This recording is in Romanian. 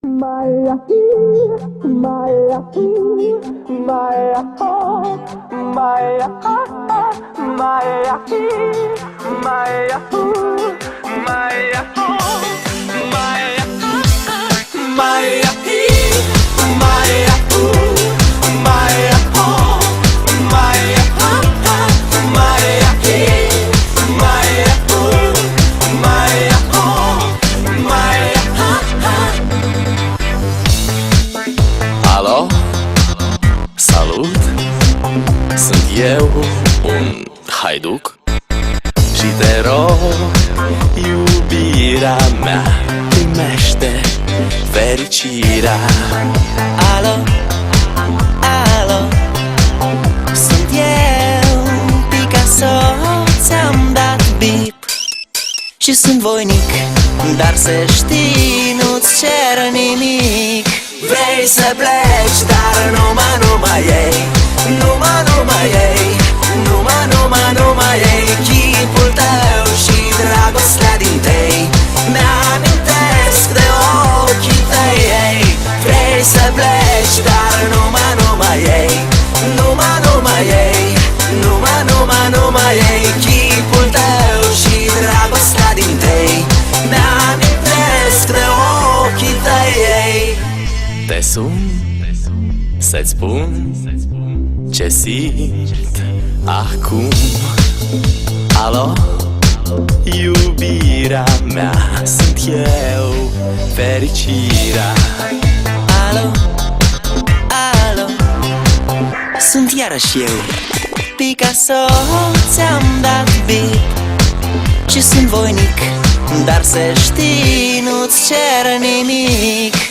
Maya, Maya, Maya, Maya, Maya, Maya, Maya, Alo? Salut! Sunt eu, un haiduc și te rog, iubirea mea, primește fericirea. Alo, alo, sunt eu, Picasso, ți-am dat bip și sunt voinic, dar să știi, nu-ți cer nimic. Vrei să pleci, dar numai ei, numai ei, numai ei, chipul tău și dragostea din tei mi-amintesc de ochii tăi, ei. Vrei să pleci, dar numai ei, numai ei, numai ei, chipul tău și dragostea din tei mi-amintesc de ochii tăi, ei. Te sun să-ți spun ce simt acum. Alo? Iubirea mea, sunt eu, fericirea. Alo, alo, sunt iarăși eu, Picasso, ți-am dat bip și sunt voinic, dar să știi, nu-ți cer nimic.